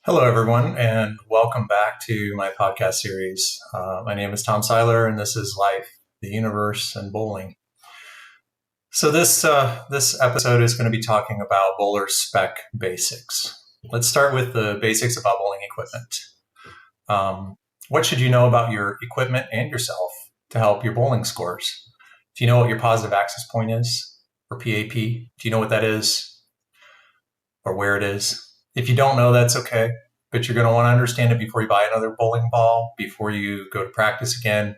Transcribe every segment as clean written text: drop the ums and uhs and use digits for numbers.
Hello, everyone, and welcome back to my podcast series. My name is Tom Seiler, and this is Life, the Universe, and Bowling. So this episode is going to be talking about bowler spec basics. Let's start with the basics about bowling equipment. What should you know about your equipment and yourself to help your bowling scores? Do you know what your positive access point is, or PAP? Do you know what that is, or where it is? If you don't know, that's okay, but you're going to want to understand it before you buy another bowling ball, before you go to practice again,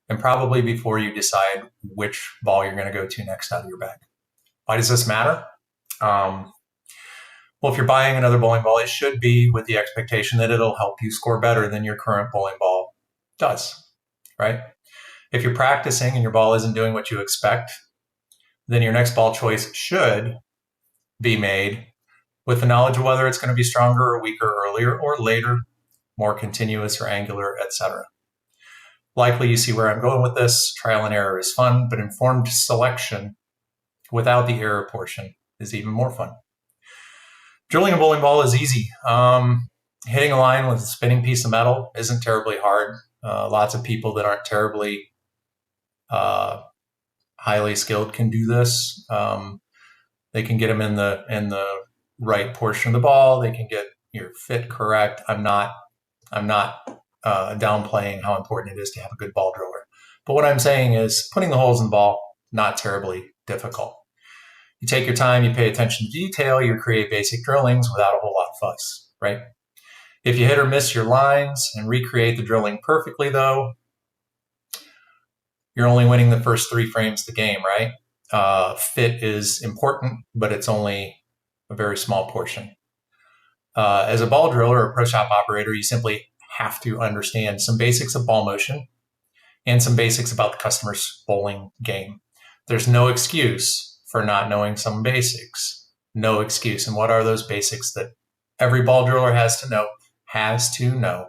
and probably before you decide which ball you're going to go to next out of your bag. Why does this matter? Well, if you're buying another bowling ball, it should be with the expectation that it'll help you score better than your current bowling ball does, right? If you're practicing and your ball isn't doing what you expect, then your next ball choice should be made with the knowledge of whether it's going to be stronger or weaker earlier or later, more continuous or angular, etc. Likely you see where I'm going with this. Trial and error is fun, but informed selection without the error portion is even more fun. Drilling a bowling ball is easy. Hitting a line with a spinning piece of metal isn't terribly hard. Lots of people that aren't terribly highly skilled can do this. They can get them in the right portion of the ball. They can get your fit correct. I'm not downplaying how important it is to have a good ball driller. But what I'm saying is putting the holes in the ball, not terribly difficult. You take your time, you pay attention to detail, you create basic drillings without a whole lot of fuss, right? If you hit or miss your lines and recreate the drilling perfectly, though, you're only winning the first 3 frames of the game, right? Fit is important, but it's only a very small portion. As a ball driller or pro shop operator, you simply have to understand some basics of ball motion and some basics about the customer's bowling game. There's no excuse for not knowing some basics. No excuse. And what are those basics that every ball driller has to know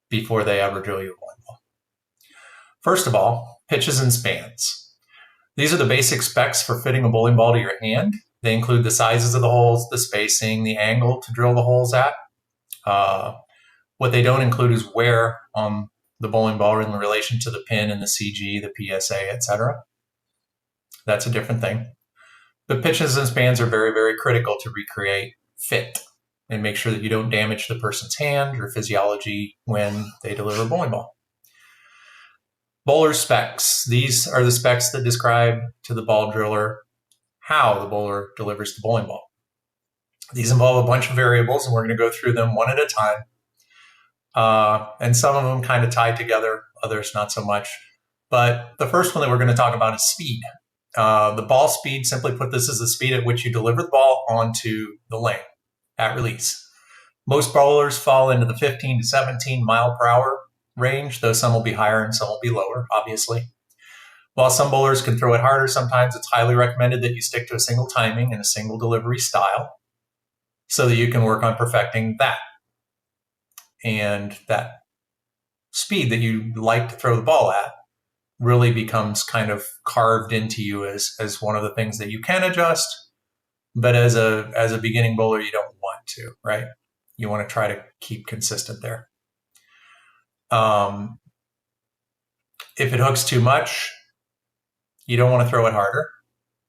before they ever drill your bowling ball? First of all, pitches and spans. These are the basic specs for fitting a bowling ball to your hand. They include the sizes of the holes, the spacing, the angle to drill the holes at. What they don't include is where on the bowling ball in relation to the pin and the CG, the PSA, etc. That's a different thing. But pitches and spans are very, very critical to recreate fit and make sure that you don't damage the person's hand or physiology when they deliver a bowling ball. Bowler specs. These are the specs that describe to the ball driller how the bowler delivers the bowling ball. These involve a bunch of variables, and we're going to go through them one at a time. And some of them kind of tie together, others not so much. But the first one that we're going to talk about is speed. The ball speed, simply put, this is the speed at which you deliver the ball onto the lane at release. Most bowlers fall into the 15 to 17 mile per hour range, though some will be higher and some will be lower, obviously. While some bowlers can throw it harder, sometimes it's highly recommended that you stick to a single timing and a single delivery style so that you can work on perfecting that. And that speed that you like to throw the ball at really becomes kind of carved into you as one of the things that you can adjust, but as a beginning bowler, you don't want to, right? You want to try to keep consistent there. If it hooks too much, you don't want to throw it harder.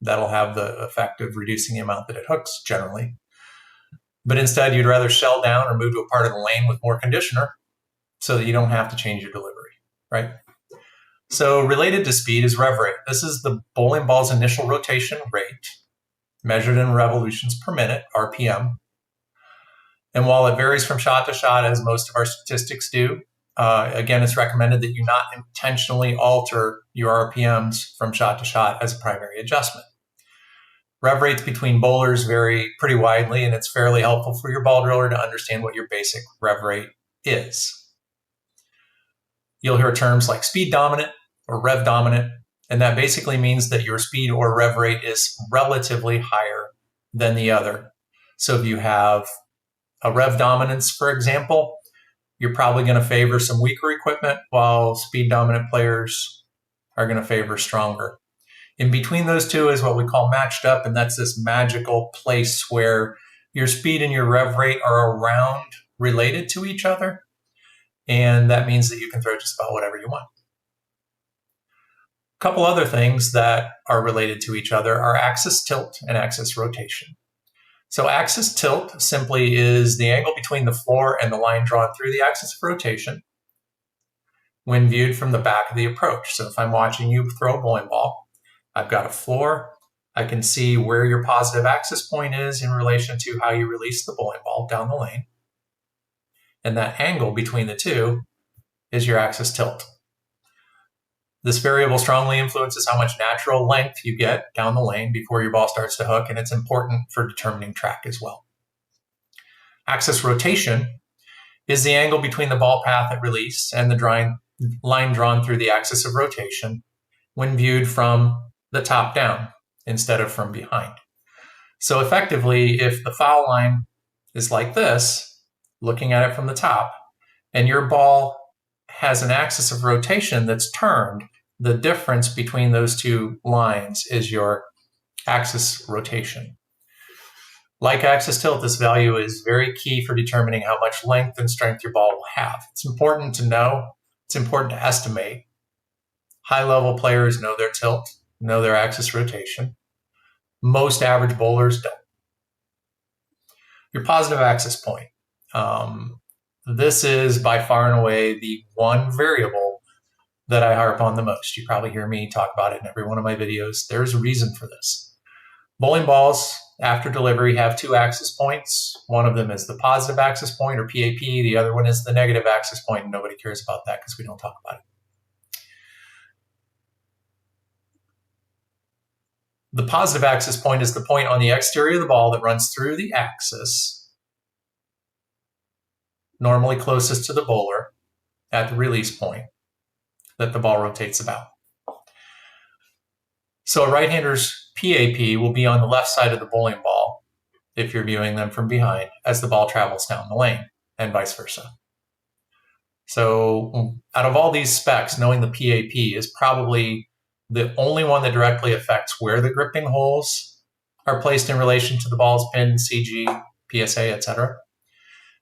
That'll have the effect of reducing the amount that it hooks generally. But instead, you'd rather shell down or move to a part of the lane with more conditioner so that you don't have to change your delivery, right? So related to speed is rev rate. This is the bowling ball's initial rotation rate, measured in revolutions per minute, RPM. And while it varies from shot to shot, as most of our statistics do, again, it's recommended that you not intentionally alter your RPMs from shot to shot as a primary adjustment. Rev rates between bowlers vary pretty widely, and it's fairly helpful for your ball driller to understand what your basic rev rate is. You'll hear terms like speed dominant or rev dominant, and that basically means that your speed or rev rate is relatively higher than the other. So if you have a rev dominance, for example, you're probably going to favor some weaker equipment, while speed dominant players are going to favor stronger. In between those two is what we call matched up, and that's this magical place where your speed and your rev rate are around related to each other, and that means that you can throw just about whatever you want. A couple other things that are related to each other are axis tilt and axis rotation. So axis tilt simply is the angle between the floor and the line drawn through the axis of rotation when viewed from the back of the approach. So if I'm watching you throw a bowling ball, I've got a floor. I can see where your positive axis point is in relation to how you release the bowling ball down the lane. And that angle between the two is your axis tilt. This variable strongly influences how much natural length you get down the lane before your ball starts to hook, and it's important for determining track as well. Axis rotation is the angle between the ball path at release and the line drawn through the axis of rotation when viewed from the top down instead of from behind. So effectively, if the foul line is like this, looking at it from the top, and your ball has an axis of rotation that's turned, the difference between those two lines is your axis rotation. Like axis tilt, this value is very key for determining how much length and strength your ball will have. It's important to know, it's important to estimate. High-level players know their tilt, know their axis rotation. Most average bowlers don't. Your positive axis point. This is by far and away the one variable that I harp on the most. You probably hear me talk about it in every one of my videos. There's a reason for this. Bowling balls, after delivery, have two axis points. One of them is the positive axis point, or PAP. The other one is the negative axis point, and nobody cares about that because we don't talk about it. The positive axis point is the point on the exterior of the ball that runs through the axis, normally closest to the bowler at the release point that the ball rotates about. So a right-hander's PAP will be on the left side of the bowling ball if you're viewing them from behind as the ball travels down the lane, and vice versa. So out of all these specs, knowing the PAP is probably the only one that directly affects where the gripping holes are placed in relation to the ball's pin, CG, PSA, etc.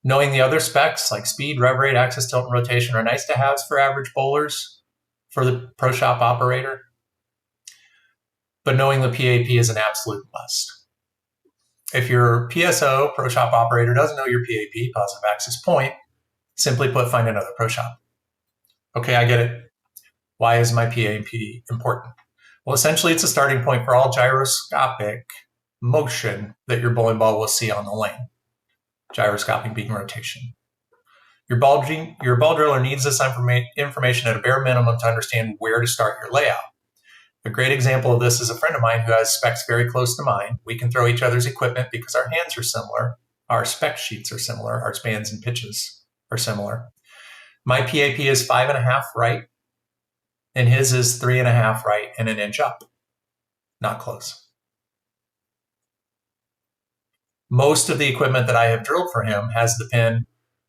Knowing the other specs like speed, rev rate, axis tilt, and rotation are nice to haves for average bowlers, for the pro shop operator. But knowing the PAP is an absolute must. If your PSO, pro shop operator, doesn't know your PAP, positive axis point, simply put, find another pro shop. Okay, I get it. Why is my PAP important? Well, essentially, it's a starting point for all gyroscopic motion that your bowling ball will see on the lane. Gyroscopic being rotation. Your ball driller needs this information at a bare minimum to understand where to start your layout. A great example of this is a friend of mine who has specs very close to mine. We can throw each other's equipment because our hands are similar, our spec sheets are similar, our spans and pitches are similar. My PAP is 5.5 right, and his is 3.5 right and an inch up. Not close. Most of the equipment that I have drilled for him has the pin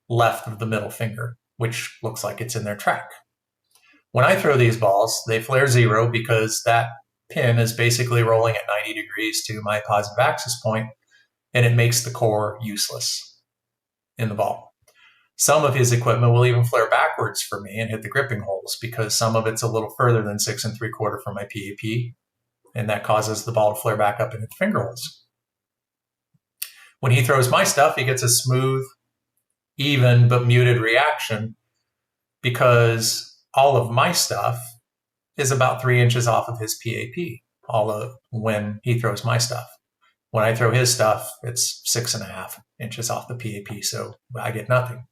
left of the middle finger, which looks like it's in their track. When I throw these balls, they flare 0 because that pin is basically rolling at 90 degrees to my positive axis point, and it makes the core useless in the ball. Some of his equipment will even flare backwards for me and hit the gripping holes because some of it's a little further than 6 3/4 from my PAP, and that causes the ball to flare back up into the finger holes. When he throws my stuff, he gets a smooth, even, but muted reaction because all of my stuff is about 3 inches off of his PAP when he throws my stuff. When I throw his stuff, it's 6.5 inches off the PAP, so I get nothing.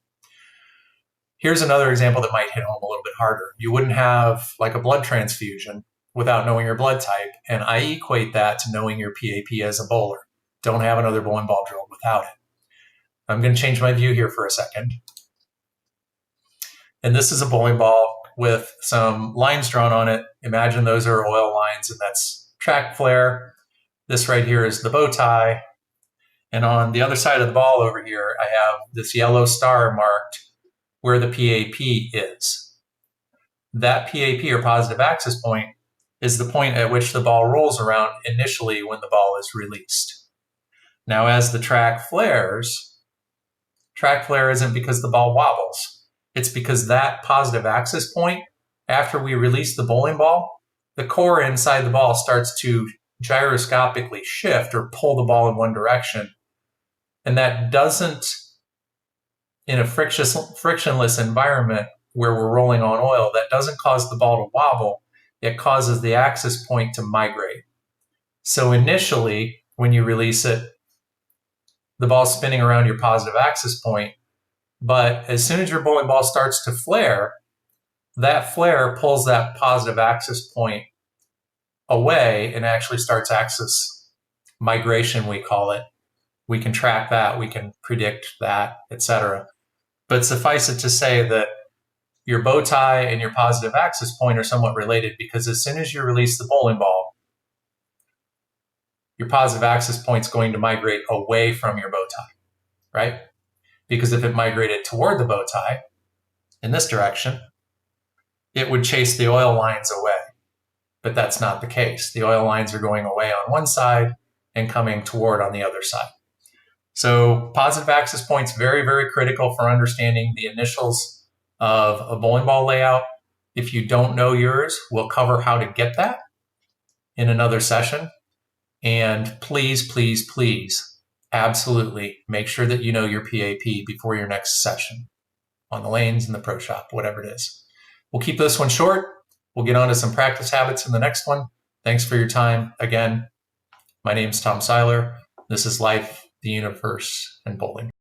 Here's another example that might hit home a little bit harder. You wouldn't have like a blood transfusion without knowing your blood type, and I equate that to knowing your PAP as a bowler. Don't have another bowling ball drilled without it. I'm going to change my view here for a second. And this is a bowling ball with some lines drawn on it. Imagine those are oil lines, and that's track flare. This right here is the bow tie. And on the other side of the ball over here, I have this yellow star marked where the PAP is. That PAP, or positive axis point, is the point at which the ball rolls around initially when the ball is released. Now, as the track flares, track flare isn't because the ball wobbles. It's because that positive axis point, after we release the bowling ball, the core inside the ball starts to gyroscopically shift or pull the ball in one direction. And that doesn't, in a frictionless environment where we're rolling on oil, that doesn't cause the ball to wobble. It causes the axis point to migrate. So initially, when you release it, the ball's spinning around your positive axis point. But as soon as your bowling ball starts to flare, that flare pulls that positive axis point away and actually starts axis migration, we call it. We can track that, we can predict that, etc. But suffice it to say that your bow tie and your positive axis point are somewhat related, because as soon as you release the bowling ball, your positive axis point is going to migrate away from your bow tie, right? Because if it migrated toward the bow tie in this direction, it would chase the oil lines away. But that's not the case. The oil lines are going away on one side and coming toward on the other side. So positive axis points, very, very critical for understanding the initials of a bowling ball layout. If you don't know yours, we'll cover how to get that in another session. And please, please, please, absolutely make sure that you know your PAP before your next session on the lanes in the pro shop, whatever it is. We'll keep this one short. We'll get on to some practice habits in the next one. Thanks for your time. Again, my name's Tom Seiler. This is Life, the Universe, and Bowling.